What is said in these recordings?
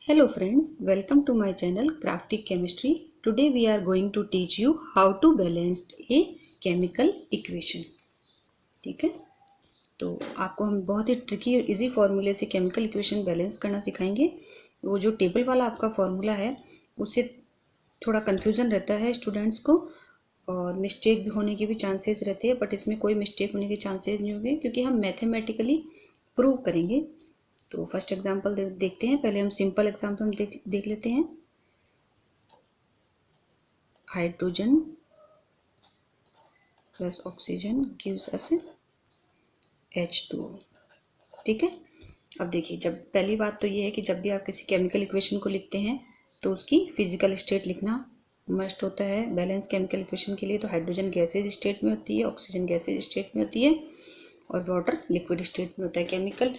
Hello friends, welcome to my channel Crafty Chemistry. Today we are going to teach you how to balance a chemical equation. ठीक है, तो आपको हम बहुत ही tricky और easy फॉर्मूले से केमिकल इक्वेशन बैलेंस करना सिखाएंगे। वो जो टेबल वाला आपका फॉर्मूला है उससे थोड़ा कन्फ्यूज़न रहता है स्टूडेंट्स को और मिस्टेक भी होने के भी चांसेस रहते हैं, बट इसमें कोई मिस्टेक होने के चांसेस नहीं होंगे क्योंकि हम मैथमेटिकली प्रूव करेंगे। तो फर्स्ट एग्जांपल देखते हैं। पहले हम सिंपल एग्जांपल हम देख लेते हैं। Hydrogen plus oxygen gives us H2O। ठीक है, अब देखिए, जब पहली बात तो ये है कि जब भी आप किसी केमिकल इक्वेशन को लिखते हैं तो उसकी फिजिकल स्टेट लिखना मस्ट होता है। बैलेंस केमिकल इक्वेशन के लिए तो हाइड्रोजन गैसेज स्टेट में होती है, ऑक्सीजन गैसेज स्टेट में होती है और वाटर लिक्विड स्टेट में होता है। केमिकल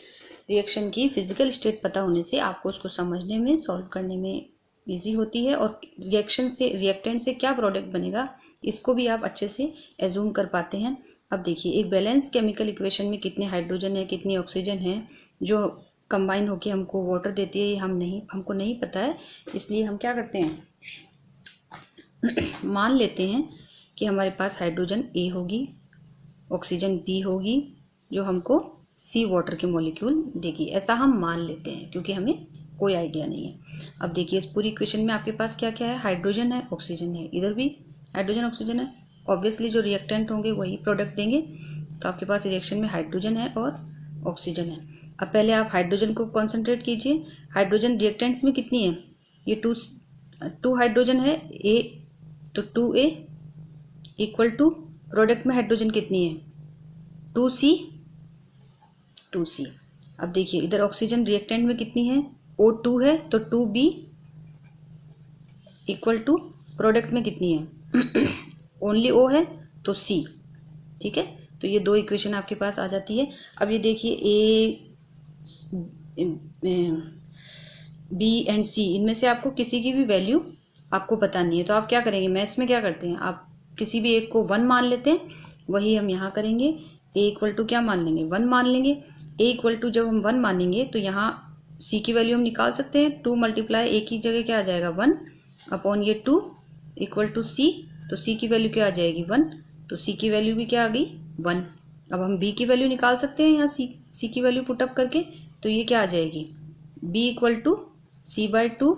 रिएक्शन की फिजिकल स्टेट पता होने से आपको उसको समझने में, सॉल्व करने में इजी होती है और रिएक्शन से, रिएक्टेंट से क्या प्रोडक्ट बनेगा इसको भी आप अच्छे से एज्यूम कर पाते हैं। अब देखिए, एक बैलेंस केमिकल इक्वेशन में कितने हाइड्रोजन है, कितनी ऑक्सीजन है जो कंबाइन होकर हमको वाटर देती है, ये हमको नहीं पता है। इसलिए हम क्या करते हैं, मान लेते हैं कि हमारे पास हाइड्रोजन A होगी, ऑक्सीजन B होगी जो हमको सी वाटर के मॉलिक्यूल देगी। ऐसा हम मान लेते हैं क्योंकि हमें कोई आइडिया नहीं है। अब देखिए, इस पूरी इक्वेशन में आपके पास क्या क्या है, हाइड्रोजन है, ऑक्सीजन है, इधर भी हाइड्रोजन ऑक्सीजन है। ऑब्वियसली जो रिएक्टेंट होंगे वही प्रोडक्ट देंगे, तो आपके पास रिएक्शन में हाइड्रोजन है और ऑक्सीजन है। अब पहले आप हाइड्रोजन को कॉन्सेंट्रेट कीजिए। हाइड्रोजन रिएक्टेंट्स में कितनी है, ये टू हाइड्रोजन है A, तो 2A इक्वल टू प्रोडक्ट में हाइड्रोजन कितनी है 2C। अब देखिए, इधर ऑक्सीजन रिएक्टेंट में कितनी है O2 है, तो 2B इक्वल टू प्रोडक्ट में कितनी है ओनली O है तो C। ठीक है, तो ये दो इक्वेशन आपके पास आ जाती है। अब ये देखिए, B एंड C, इनमें से आपको किसी की भी वैल्यू आपको पता नहीं है, तो आप क्या करेंगे, मैथ्स में क्या करते हैं, आप किसी भी एक को 1 मान लेते हैं। वही हम यहाँ करेंगे, A इक्वल टू क्या मान लेंगे, 1 मान लेंगे। A इक्वल टू जब हम 1 मानेंगे तो यहाँ C की वैल्यू हम निकाल सकते हैं। 2 मल्टीप्लाई A की जगह क्या आ जाएगा 1 अपॉन ये 2 इक्वल टू C, तो C की वैल्यू क्या आ जाएगी 1, तो C की वैल्यू भी क्या आ गई 1। अब हम B की वैल्यू निकाल सकते हैं यहाँ C की वैल्यू पुटअप करके, तो ये क्या आ जाएगी B इक्वल टू C/2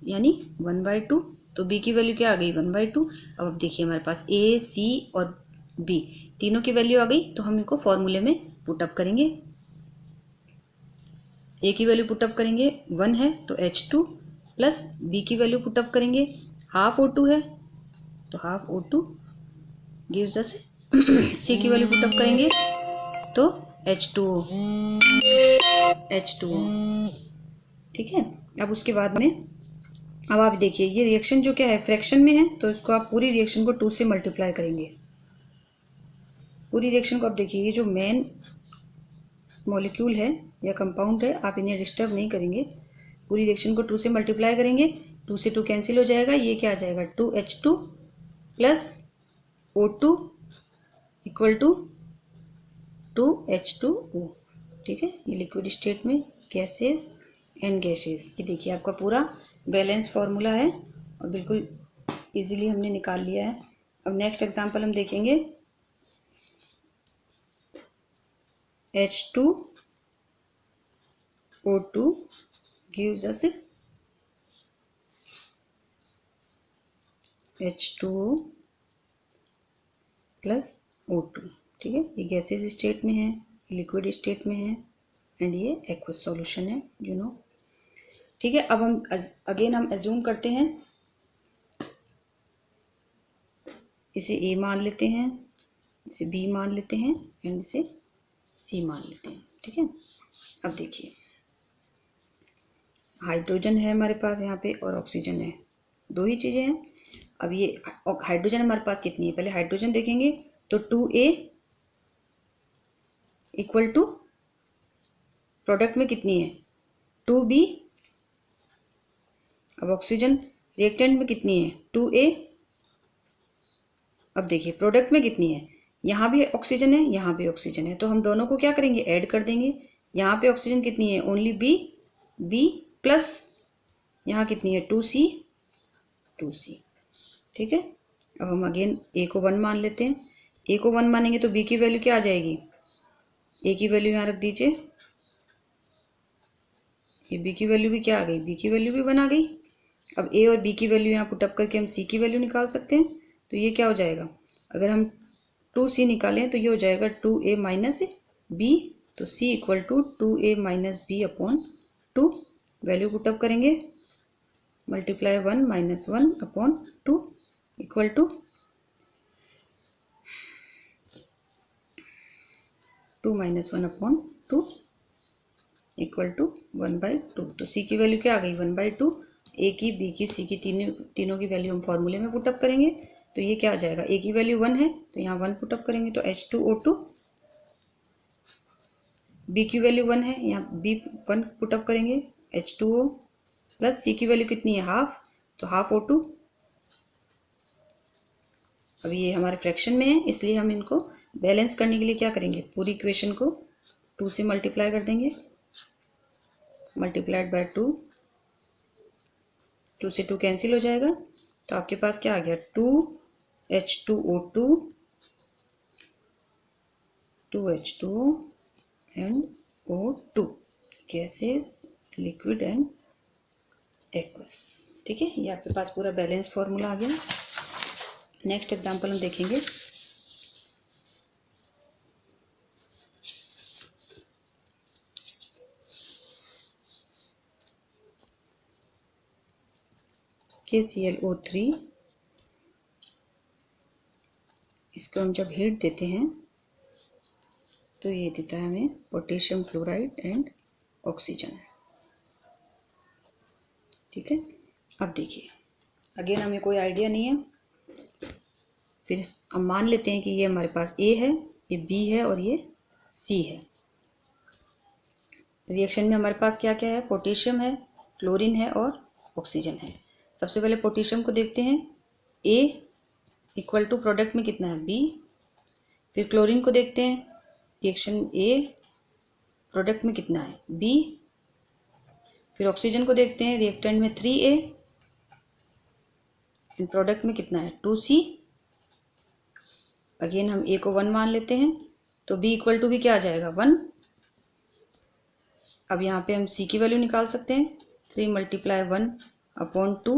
यानी 1/2, तो B की वैल्यू क्या आ गई 1/2। अब देखिए, हमारे पास A, C और B तीनों की वैल्यू आ गई, तो हम इनको फॉर्मूले में पुटअप करेंगे। A की वैल्यू पुटअप करेंगे 1 है तो H2 प्लस B की वैल्यू पुटअप करेंगे हाफ O2 है तो half O2 gives us C की वैल्यू पुटअप करेंगे तो H2O। ठीक है, अब उसके बाद में अब आप देखिए, ये रिएक्शन जो क्या है फ्रैक्शन में है, तो इसको आप पूरी रिएक्शन को 2 से मल्टीप्लाई करेंगे। पूरी रिएक्शन को आप देखिए, ये जो मेन मॉलिक्यूल है या कंपाउंड है, आप इन्हें डिस्टर्ब नहीं करेंगे। पूरी रिएक्शन को 2 से मल्टीप्लाई करेंगे, 2 से 2 कैंसिल हो जाएगा, ये क्या आ जाएगा 2H2 plus O2 equal to 2H2O। ठीक है, ये लिक्विड स्टेट में गैसेस एंड गैसेस, ये देखिए आपका पूरा बैलेंस फॉर्मूला है और बिल्कुल इजीली हमने निकाल लिया है। अब नेक्स्ट एग्जांपल हम देखेंगे। H2O2 gives us H2O plus O2। ठीक है, ये गैसेज स्टेट में है, लिक्विड स्टेट में है एंड ये एक्वस सॉल्यूशन है, यू नो। ठीक है, अब हम अगेन हम एज्यूम करते हैं, इसे A मान लेते हैं, इसे B मान लेते हैं एंड इसे C मान लेते हैं। ठीक है, अब देखिए, हाइड्रोजन है हमारे पास यहाँ पे और ऑक्सीजन है, दो ही चीज़ें हैं। अब ये हाइड्रोजन हमारे पास कितनी है, पहले हाइड्रोजन देखेंगे तो 2A इक्वल टू प्रोडक्ट में कितनी है 2B। अब ऑक्सीजन रिएक्टेंट में कितनी है 2A। अब देखिए, प्रोडक्ट में कितनी है, यहाँ भी ऑक्सीजन है, यहाँ भी ऑक्सीजन है, तो हम दोनों को क्या करेंगे ऐड कर देंगे। यहाँ पे ऑक्सीजन कितनी है ओनली B प्लस यहाँ कितनी है 2C 2C। ठीक है, अब हम अगेन ए को 1 मान लेते हैं। ए को 1 मानेंगे तो बी की वैल्यू क्या आ जाएगी, ए की वैल्यू यहाँ रख दीजिए, ये बी की वैल्यू भी क्या आ गई, बी की वैल्यू भी 1 आ गई। अब ए और बी की वैल्यू यहाँ पुटअप करके हम सी की वैल्यू निकाल सकते हैं। तो ये क्या हो जाएगा, अगर हम 2C निकालें तो ये हो जाएगा 2A माइनस बी, तो C equal to 2A minus B upon 2। Value put up करेंगे, multiply 1 minus 1 upon 2 equal to 2 minus 1 upon 2 equal to 1/2। तो C की वैल्यू क्या आ गई 1/2। ए की, बी की, सी की, तीनों की वैल्यू हम फॉर्मूले में पुटअप करेंगे। तो ये क्या आ जाएगा, ए की वैल्यू 1 है तो यहाँ 1 पुटअप करेंगे तो H2O2। बी की वैल्यू 1 है, यहाँ बी 1 पुटअप करेंगे H2O, प्लस सी की वैल्यू कितनी है हाफ, तो हाफ O2। अब ये हमारे फ्रैक्शन में है इसलिए हम इनको बैलेंस करने के लिए क्या करेंगे, पूरी इक्वेशन को 2 से मल्टीप्लाई कर देंगे, मल्टीप्लाइड बाय 2, 2 से 2 कैंसिल हो जाएगा। तो आपके पास क्या आ गया 2H2O2 2H2O and O2 gases liquid and aqueous. ठीक है, ये आपके पास पूरा बैलेंस फॉर्मूला आ गया। नेक्स्ट एग्जांपल हम देखेंगे। KClO3, इसको हम जब हीट देते हैं तो ये देता है हमें पोटेशियम क्लोराइड एंड ऑक्सीजन। ठीक है, अब देखिए अगेन हमें कोई आइडिया नहीं है, फिर हम मान लेते हैं कि ये हमारे पास A है, ये B है और ये C है। रिएक्शन में हमारे पास क्या क्या है, पोटेशियम है, क्लोरीन है और ऑक्सीजन है। सबसे पहले पोटेशियम को देखते हैं, A इक्वल टू प्रोडक्ट में कितना है B। फिर क्लोरीन को देखते हैं, रिएक्शन A प्रोडक्ट में कितना है B। फिर ऑक्सीजन को देखते हैं, रिएक्टेंट में 3A, प्रोडक्ट में कितना है 2C। अगेन हम A को 1 मान लेते हैं तो B इक्वल टू भी क्या आ जाएगा 1। अब यहाँ पे हम C की वैल्यू निकाल सकते हैं, 3 multiply 1 upon 2,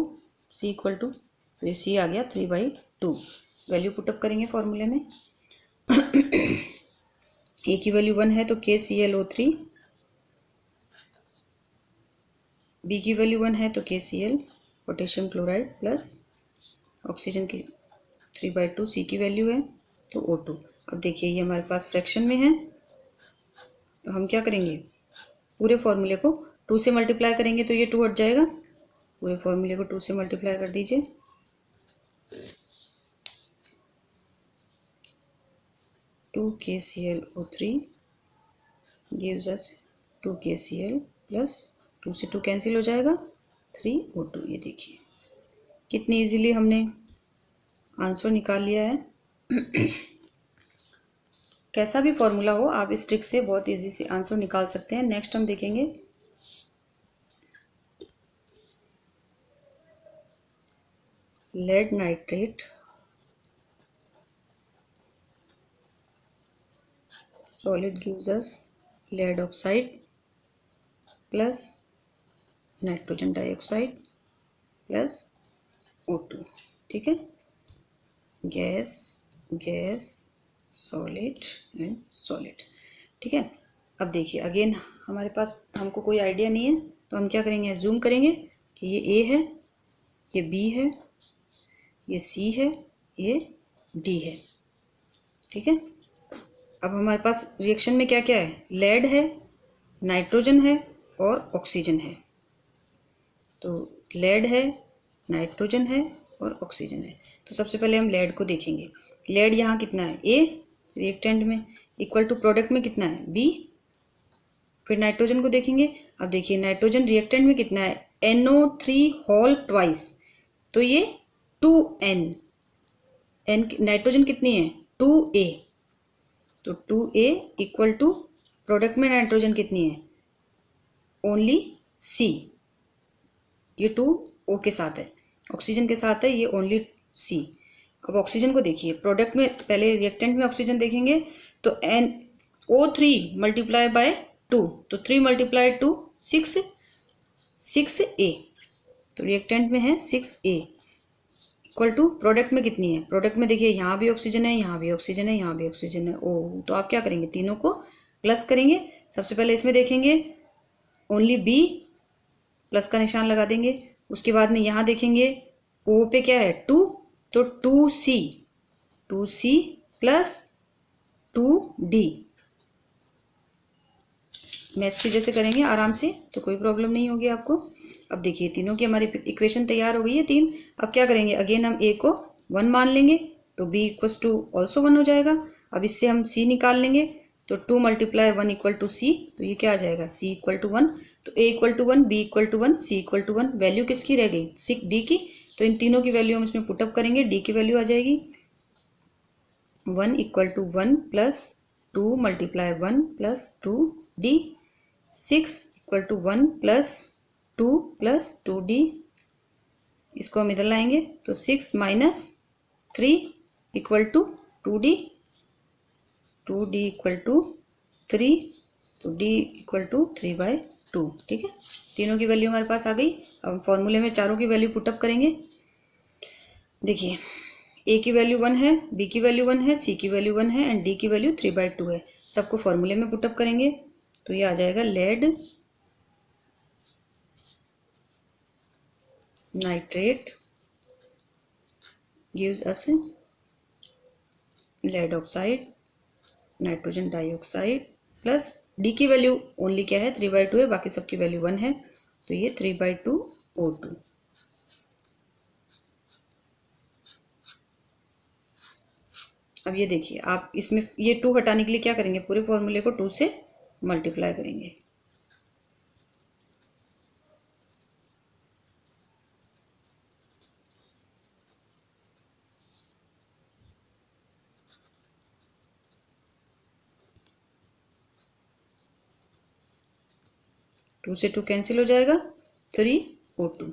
C equal to, तो ये C आ गया 3/2। वैल्यू पुटअप करेंगे फॉर्मूले में। A की वैल्यू 1 है तो KClO3, B की वैल्यू 1 है तो KCl potassium chloride plus oxygen की 3/2, C की वैल्यू है तो O2। अब देखिए ये हमारे पास फ्रैक्शन में है तो हम क्या करेंगे, पूरे फॉर्मूले को 2 से मल्टीप्लाई करेंगे तो ये 2 हट जाएगा। पूरे फॉर्मूले को 2 से मल्टीप्लाई कर दीजिए, two KClO3 gives us 2 KCl plus 2 से 2 कैंसिल हो जाएगा 3O2। ये देखिए कितनी इजीली हमने आंसर निकाल लिया है। कैसा भी फॉर्मूला हो आप इस ट्रिक से बहुत इजी से आंसर निकाल सकते हैं। नेक्स्ट हम देखेंगे lead nitrate solid gives us lead oxide plus nitrogen dioxide plus O2। ठीक है, gas gas solid and solid. ठीक है, अब देखिए अगेन हमारे पास हमको कोई आइडिया नहीं है तो हम क्या करेंगे, अज्यूम करेंगे कि ये A है, ये B है, ये C है, ये D है। ठीक है, अब हमारे पास रिएक्शन में क्या क्या है, लेड है, नाइट्रोजन है और ऑक्सीजन है। तो लेड है, नाइट्रोजन है और ऑक्सीजन है। तो सबसे पहले हम लेड को देखेंगे। लेड यहाँ कितना है A रिएक्टेंट में, इक्वल टू प्रोडक्ट में कितना है B। फिर नाइट्रोजन को देखेंगे। अब देखिए नाइट्रोजन रिएक्टेंट में कितना है NO3 होल ट्वाइस, तो ये 2N, नाइट्रोजन कितनी है 2A, तो 2A इक्वल टू प्रोडक्ट में नाइट्रोजन कितनी है ओनली C, ये 2 O के साथ है, ऑक्सीजन के साथ है, ये ओनली C। अब ऑक्सीजन को देखिए, प्रोडक्ट में पहले रिएक्टेंट में ऑक्सीजन देखेंगे तो NO3 मल्टीप्लाई बाय 2, तो 3 मल्टीप्लाई 2 6A, तो रिएक्टेंट में है 6A इक्वल टू प्रोडक्ट में कितनी है, प्रोडक्ट में देखिए यहाँ भी ऑक्सीजन है, यहाँ भी ऑक्सीजन है, यहाँ भी ऑक्सीजन है, ओ, तो आप क्या करेंगे, तीनों को प्लस करेंगे। सबसे पहले इसमें देखेंगे ओनली B, प्लस का निशान लगा देंगे। उसके बाद में यहाँ देखेंगे O पे क्या है 2, तो 2C प्लस 2D। मैथ्स की जैसे करेंगे आराम से, तो कोई प्रॉब्लम नहीं होगी आपको। अब देखिए तीनों की हमारी इक्वेशन तैयार हो गई है 3। अब क्या करेंगे, अगेन हम A को 1 मान लेंगे, तो B इक्वल्स टू ऑल्सो 1 हो जाएगा। अब इससे हम C निकाल लेंगे, तो 2 मल्टीप्लाई 1 इक्वल टू C, तो ये क्या आ जाएगा, C इक्वल टू 1, तो A equal to 1, B equal to 1, C equal to 1। Value किसकी रह गई, 6D की, तो इन तीनों की वैल्यू हम इसमें पुटअप करेंगे, D की वैल्यू आ जाएगी 1 equal to 1 plus 2 multiply 1 plus 2D, 6 equal to 1 plus 2 plus 2D, इसको हम इधर लाएंगे, तो 6 minus 3 equal to 2D, 2D equal to 3, तो D इक्वल टू 3/2। ठीक है, तीनों की वैल्यू हमारे पास आ गई। अब फॉर्मूले में चारों की वैल्यू पुटअप करेंगे। देखिए A की वैल्यू 1 है, B की वैल्यू 1 है, C की वैल्यू 1 है एंड D की वैल्यू 3/2 है। सबको फॉर्मूले में पुटअप करेंगे, तो ये आ जाएगा lead nitrate gives us lead oxide, nitrogen dioxide plus D की वैल्यू ओनली क्या है 3/2 है, बाकी सबकी वैल्यू 1 है, तो ये 3/2 O2। अब ये देखिए आप इसमें ये 2 हटाने के लिए क्या करेंगे, पूरे फॉर्मूले को 2 से मल्टीप्लाई करेंगे। टू से 2 कैंसिल हो जाएगा, 3O2।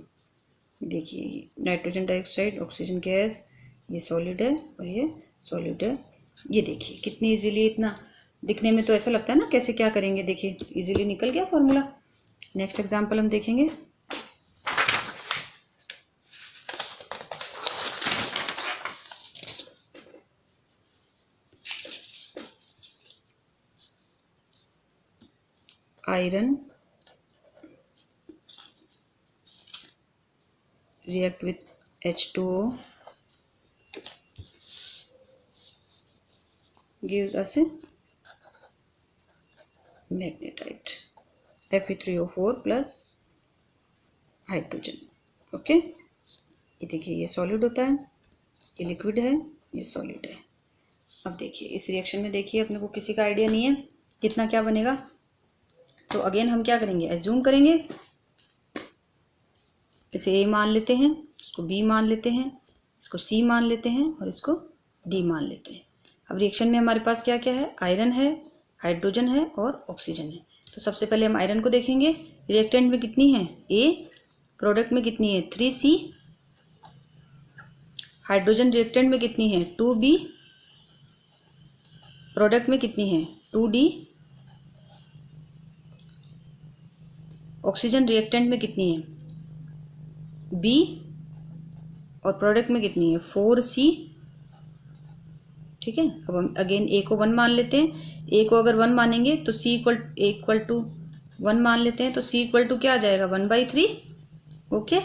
देखिए नाइट्रोजन डाइऑक्साइड, ऑक्सीजन गैस, ये सॉलिड है और ये सॉलिड है। ये देखिए कितनी इजीली, इतना दिखने में तो ऐसा लगता है ना कैसे क्या करेंगे, देखिए इजीली निकल गया फॉर्मूला। नेक्स्ट एग्जांपल हम देखेंगे। Iron react with H2O gives us a magnetite Fe3O4 plus hydrogen. Okay, ये देखिए ये सॉलिड होता है, ये लिक्विड है, ये सॉलिड है। अब देखिए इस रिएक्शन में देखिए अपने को किसी का आइडिया नहीं है कितना क्या बनेगा, तो अगेन हम क्या करेंगे, एज्यूम करेंगे, इसे A मान लेते हैं, इसको B मान लेते हैं, इसको C मान लेते हैं और इसको D मान लेते हैं। अब रिएक्शन में हमारे पास क्या क्या है, आयरन है, हाइड्रोजन है और ऑक्सीजन है। तो सबसे पहले हम आयरन को देखेंगे, रिएक्टेंट में कितनी है A, प्रोडक्ट में कितनी है 3C, हाइड्रोजन रिएक्टेंट में कितनी है 2B, प्रोडक्ट में कितनी है 2D, ऑक्सीजन रिएक्टेंट में कितनी है B और प्रोडक्ट में कितनी है 4C। ठीक है, अब हम अगेन A को 1 मान लेते हैं, A को अगर 1 मानेंगे तो C इक्वल टू 1 मान लेते हैं, तो C इक्वल टू क्या आ जाएगा 1/3। ओके,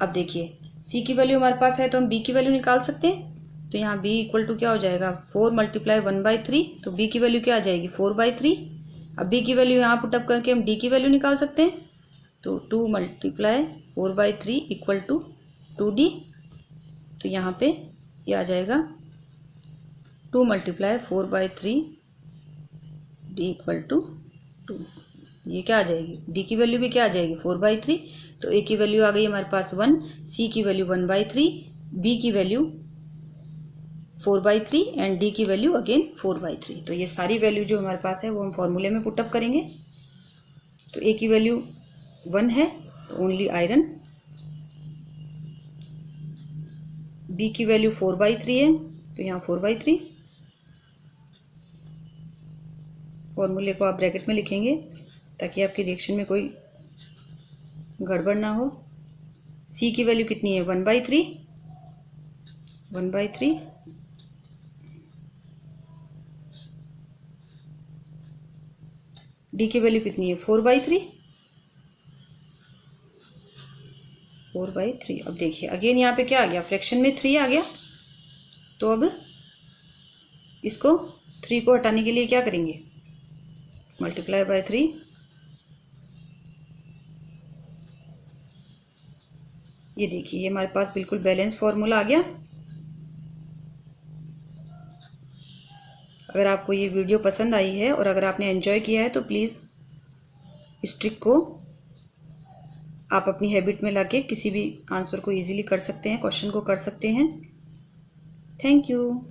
अब देखिए C की वैल्यू हमारे पास है तो हम B की वैल्यू निकाल सकते हैं, तो यहाँ B इक्वल टू क्या हो जाएगा 4 मल्टीप्लाई 1/3, तो B की वैल्यू क्या आ जाएगी 4/3। अब B की वैल्यू यहाँ पुटअप करके हम D की वैल्यू निकाल सकते हैं, तो 2 मल्टीप्लाई 4/3 इक्वल टू 2D, तो यहाँ पे ये आ जाएगा 2 मल्टीप्लाई 4/3 D इक्वल टू 2। ये क्या आ जाएगी, D की वैल्यू भी क्या आ जाएगी 4/3, तो A की वैल्यू आ गई हमारे पास 1, C की वैल्यू 1/3, B की वैल्यू 4/3 एंड D की वैल्यू अगेन 4/3। तो ये सारी वैल्यू जो हमारे पास है वो हम फॉर्मूले में पुटअप करेंगे। तो A की वैल्यू 1 है तो तो ओनली आयरन। बी की वैल्यू 4/3 है तो यहाँ 4/3। फॉर्मूले को आप ब्रैकेट में लिखेंगे ताकि आपकी रिएक्शन में कोई गड़बड़ ना हो। सी की वैल्यू कितनी है 1/3। 1/3 डी की वैल्यू कितनी है 4/3। 4/3। अब देखिए अगेन यहाँ पे क्या आ गया, फ्रैक्शन में 3 आ गया। तो अब इसको 3 को हटाने के लिए क्या करेंगे, मल्टीप्लाई बाय 3। ये देखिए ये हमारे पास बिल्कुल बैलेंस फॉर्मूला आ गया। अगर आपको ये वीडियो पसंद आई है और अगर आपने एंजॉय किया है तो प्लीज़ इस ट्रिक को आप अपनी हैबिट में लाके किसी भी आंसर को इजीली कर सकते हैं, क्वेश्चन को कर सकते हैं। Thank you.